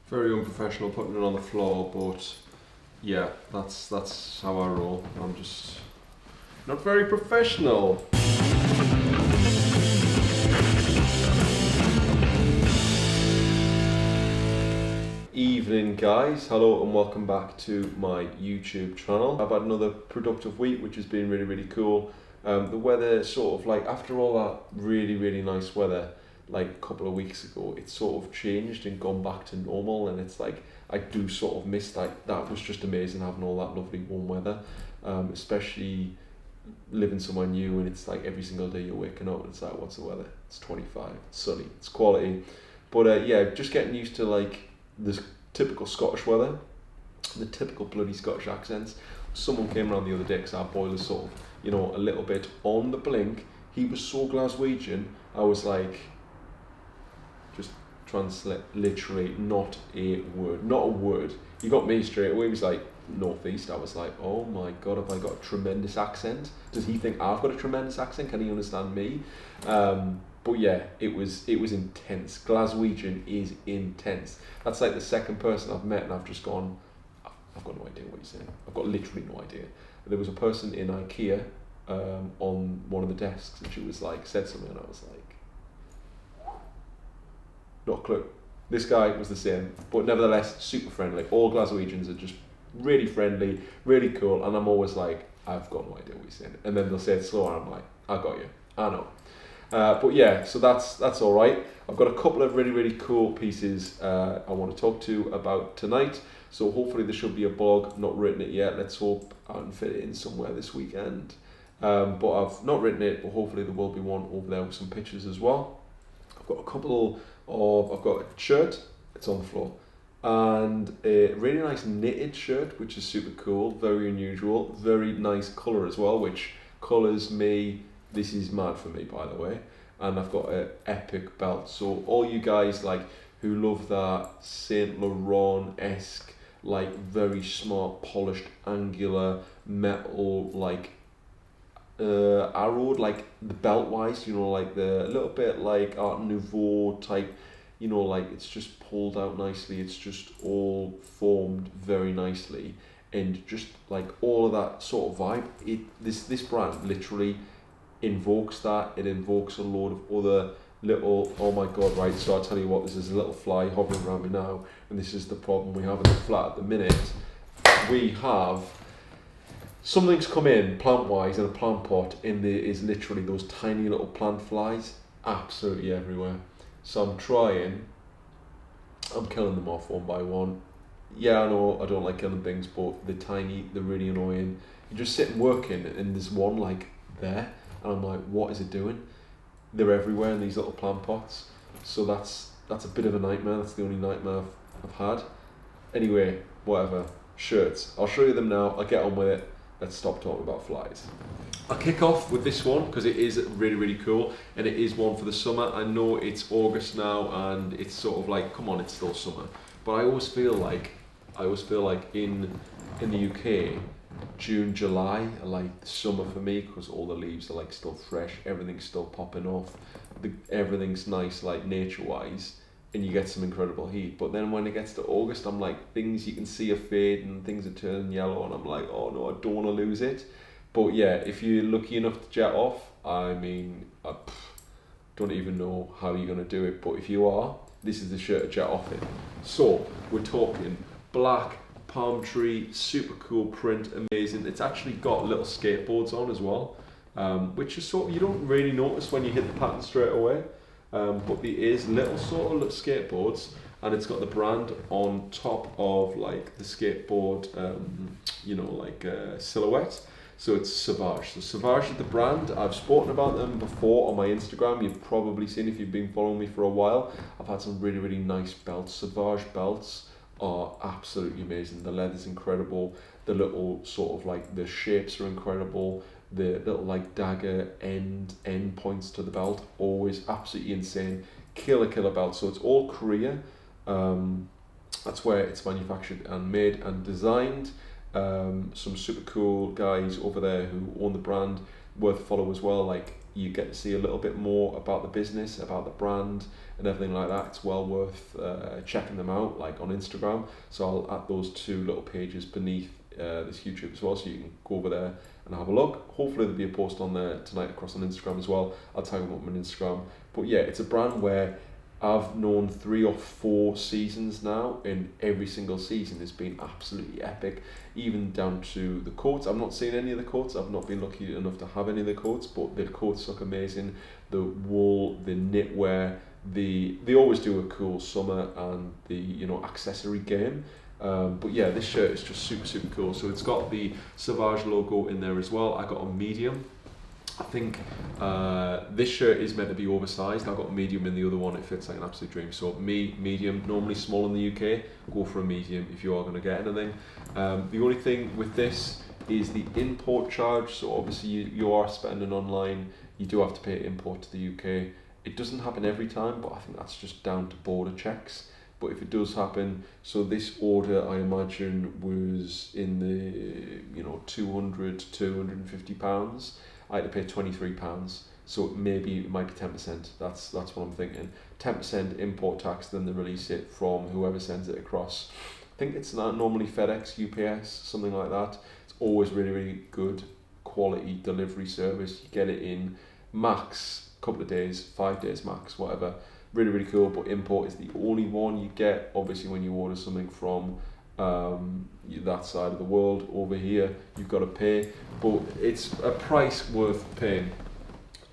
Very unprofessional putting it on the floor, but yeah, that's how I roll. I'm just not very professional. Evening guys, hello and welcome back to my YouTube channel. I've had another productive week which has been really cool. The weather sort of like, after all that really nice weather like a couple of weeks ago, it's sort of changed and gone back to normal, and it's like I do sort of miss that was just amazing having all that lovely warm weather, especially living somewhere new, and it's like every single day you're waking up and it's like, what's the weather? It's 25, it's sunny, it's quality. But yeah, just getting used to like this typical Scottish weather, the typical bloody Scottish accents. Someone came around the other day because our boiler's sort of, you know, a little bit on the blink. He was so Glaswegian, I was like, just translate, literally not a word. He got me straight away. He was like, northeast. I was like, oh my god, have I got a tremendous accent? Does he think I've got a tremendous accent? Can he understand me? But yeah, it was intense. Glaswegian is intense. That's like the second person I've met and I've just gone, I've got no idea what you're saying. I've got literally no idea. There was a person in IKEA on one of the desks, and she was like, said something, and I was like, not a clue. This guy was the same, but nevertheless super friendly. All Glaswegians are just really friendly, really cool, and I'm always like, I've got no idea what you're saying. And then they'll say it slower, and I'm like, I got you, I know. But yeah, so that's all right. I've got a couple of really cool pieces I want to talk to about tonight. So hopefully there should be a blog. Not written it yet. Let's hope I can fit it in somewhere this weekend. But I've not written it, but hopefully there will be one over there with some pictures as well. I've got I've got a shirt. It's on the floor. And a really nice knitted shirt, which is super cool, very unusual, very nice colour as well, which colours me. This is mad for me, by the way. And I've got an epic belt. So all you guys like who love that Saint Laurent-esque, like very smart, polished, angular metal, like arrowed, like the belt wise, you know, like the little bit like Art Nouveau type, you know, like it's just pulled out nicely. It's just all formed very nicely, and just like all of that sort of vibe. This brand literally invokes that. It invokes a load of other little, oh my god, right, so I'll tell you what, this is a little fly hovering around me now, and this is the problem we have in the flat at the minute. We have, something's come in plant-wise in a plant pot, and there is literally those tiny little plant flies absolutely everywhere. So I'm killing them off one by one. Yeah, I know I don't like killing things, but they're tiny, they're really annoying. You just sit and working, and there's one like there, and I'm like, what is it doing? They're everywhere in these little plant pots. So that's a bit of a nightmare. That's the only nightmare I've had. Anyway, whatever. Shirts. I'll show you them now. I'll get on with it. Let's stop talking about flies. I'll kick off with this one because it is really cool, and it is one for the summer. I know it's August now, and it's sort of like, come on, it's still summer. But I always feel like in the UK, June, July are like the summer for me, because all the leaves are like still fresh, everything's still popping off, everything's nice like nature wise, and you get some incredible heat. But then when it gets to August, I'm like, things you can see are fading and things are turning yellow, and I'm like, oh no, I don't want to lose it. But yeah, if you're lucky enough to jet off, I mean, I don't even know how you're going to do it, but if you are, this is the shirt to jet off in. So we're talking black palm tree, super cool print, amazing. It's actually got little skateboards on as well, which is sort of, you don't really notice when you hit the pattern straight away, but there is little sort of little skateboards, and it's got the brand on top of like the skateboard, you know, like silhouette. So it's Sauvage. So Sauvage is the brand. I've spoken about them before on my Instagram. You've probably seen if you've been following me for a while. I've had some really nice belts. Sauvage belts are absolutely amazing. The leather's incredible. The little sort of like the shapes are incredible. The little like dagger end points to the belt, always absolutely insane. Killer belt. So it's all Korea. That's where it's manufactured and made and designed. Some super cool guys over there who own the brand, worth a follow as well, like you get to see a little bit more about the business, about the brand and everything like that. It's well worth checking them out, like on Instagram. So I'll add those 2 little pages beneath this YouTube as well, so you can go over there and have a look. Hopefully there'll be a post on there tonight across on Instagram as well. I'll tag them up on Instagram. But yeah, it's a brand where I've known 3 or 4 seasons now, and every single season has been absolutely epic, even down to the coats. I've not seen any of the coats. I've not been lucky enough to have any of the coats, but the coats look amazing. The wool, the knitwear, they always do a cool summer and the, you know, accessory game. But yeah, this shirt is just super cool. So it's got the Sauvage logo in there as well. I got a medium. I think this shirt is meant to be oversized. I got a medium in the other one. It fits like an absolute dream. So medium, normally small in the UK, go for a medium if you are going to get anything. The only thing with this is the import charge. So obviously you are spending online, you do have to pay import to the UK. It doesn't happen every time, but I think that's just down to border checks. But if it does happen, so this order I imagine was in the, you know, £200 to £250. I had to pay £23, so maybe it might be 10%. That's what I'm thinking. 10% import tax, then they release it from whoever sends it across. I think it's not normally FedEx, UPS, something like that. It's always really good quality delivery service. You get it in max a couple of days, 5 days max, whatever. Really cool. But import is the only one you get. Obviously, when you order something from that side of the world, over here you've got to pay, but it's a price worth paying.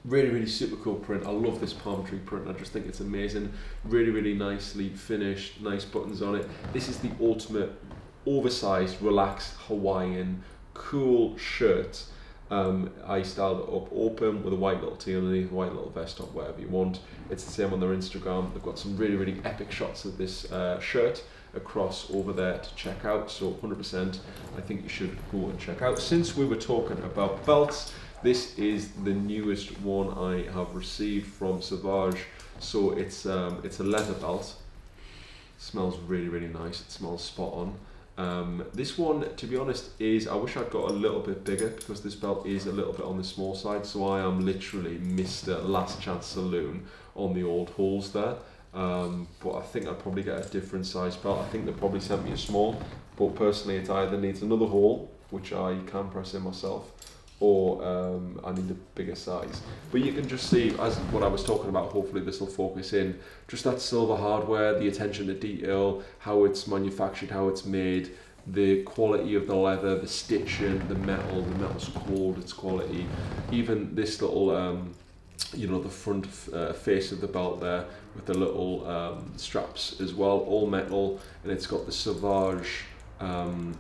Really super cool print. I love this palm tree print. I just think it's amazing. Really nicely finished, nice buttons on it. This is the ultimate oversized, relaxed Hawaiian cool shirt. I styled it up open with a white little tee underneath, white little vest top, whatever you want. It's the same on their Instagram. They've got some really epic shots of this shirt across over there to check out, so 100% I think you should go and check out. Since we were talking about belts, this is the newest one I have received from Sauvage. So it's a leather belt. It smells really nice. It smells spot on. This one, to be honest, is, I wish I'd got a little bit bigger, because this belt is a little bit on the small side, so I am literally Mr. Last Chance Saloon on the old holes there. But I think I'd probably get a different size belt. I think they probably sent me a small, but personally it either needs another hole, which I can press in myself, or I need a bigger size. But you can just see, as what I was talking about, hopefully this will focus in, just that silver hardware, the attention to detail, how it's manufactured, how it's made, the quality of the leather, the stitching, the metal's cold, its quality. Even this little you know, the front face of the belt there with the little straps as well, all metal, and it's got the Sauvage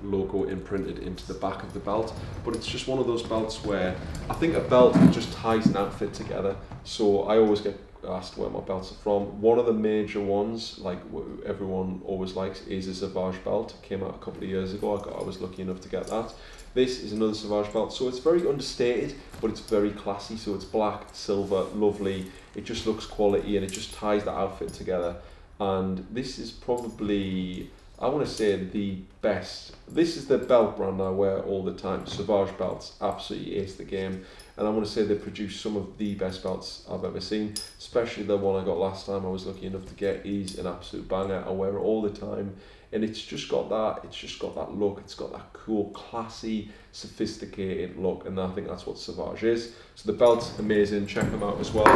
logo imprinted into the back of the belt. But it's just one of those belts where I think a belt just ties an outfit together. So I always get asked where my belts are from. One of the major ones, like everyone always likes, is a Sauvage belt. It came out a couple of years ago. I was lucky enough to get that. This is another Sauvage belt, so it's very understated, but it's very classy. So it's black, silver, lovely. It just looks quality, and it just ties the outfit together. And this is probably, I want to say, the best. This is the belt brand I wear all the time. Sauvage belts absolutely ace the game, and I want to say they produce some of the best belts I've ever seen. Especially the one I got last time I was lucky enough to get is an absolute banger. I wear it all the time, and it's just got that. It's just got that look. It's got that cool, classy, sophisticated look, and I think that's what Sauvage is. So the belt's amazing. Check them out as well.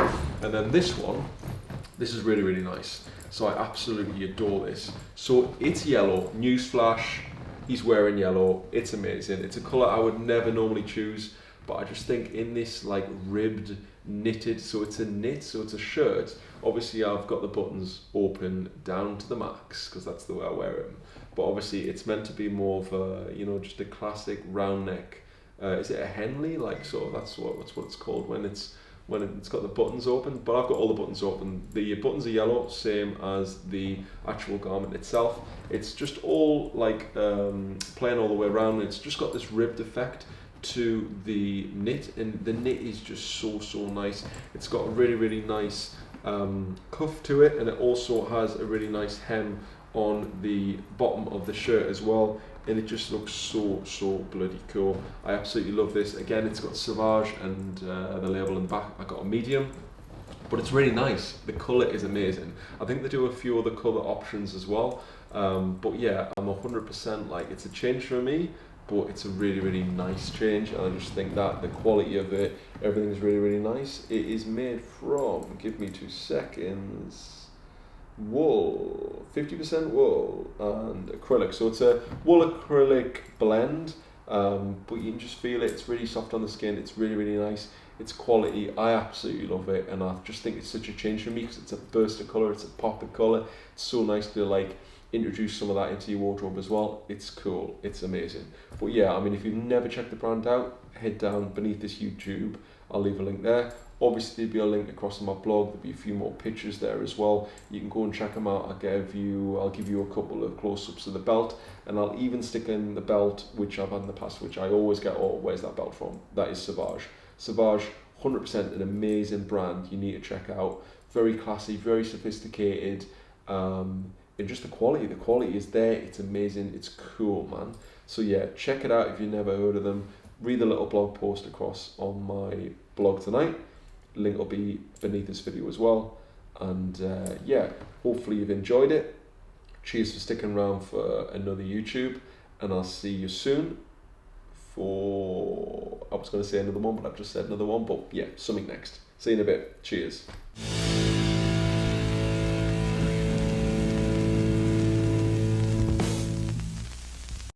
And then this one, this is really nice. So I absolutely adore this. So it's yellow. Newsflash, he's wearing yellow. It's amazing. It's a colour I would never normally choose, but I just think in this like ribbed, knitted, so it's a knit, so it's a shirt. Obviously I've got the buttons open down to the max, because that's the way I wear them. But obviously it's meant to be more of a, you know, just a classic round neck. Is it a Henley? Like, so that's what it's called when it's got the buttons open, but I've got all the buttons open. The buttons are yellow, same as the actual garment itself. It's just all like plain all the way around. It's just got this ribbed effect to the knit, and the knit is just so nice. It's got a really nice cuff to it, and it also has a really nice hem on the bottom of the shirt as well, and it just looks so bloody cool. I absolutely love this. Again, it's got Sauvage and the label in the back. I got a medium, but it's really nice. The colour is amazing. I think they do a few other colour options as well, but yeah, I'm 100% like, it's a change for me, but it's a really nice change, and I just think that the quality of it, everything is really nice. It is made from, give me 2 seconds, wool, 50% wool and acrylic, so it's a wool acrylic blend, but you can just feel it. It's really soft on the skin. It's really nice. It's quality. I absolutely love it, and I just think it's such a change for me because it's a burst of colour, it's a pop of colour. It's so nice to like introduce some of that into your wardrobe as well. It's cool, it's amazing. But yeah, I mean, if you've never checked the brand out, head down beneath this YouTube. I'll leave a link there. Obviously there'll be a link across on my blog. There'll be a few more pictures there as well. You can go and check them out. I'll give you a couple of close-ups of the belt, and I'll even stick in the belt which I've had in the past, which I always get, oh, where's that belt from? That is Sauvage. Sauvage, 100% an amazing brand you need to check out. Very classy, very sophisticated, and just the quality is there. It's amazing. It's cool, man. So yeah, check it out if you've never heard of them. Read the little blog post across on my blog tonight. Link will be beneath this video as well. And yeah, hopefully you've enjoyed it. Cheers for sticking around for another YouTube, and I'll see you soon for, I was going to say another one, but I've just said another one, but yeah, something next. See you in a bit. Cheers.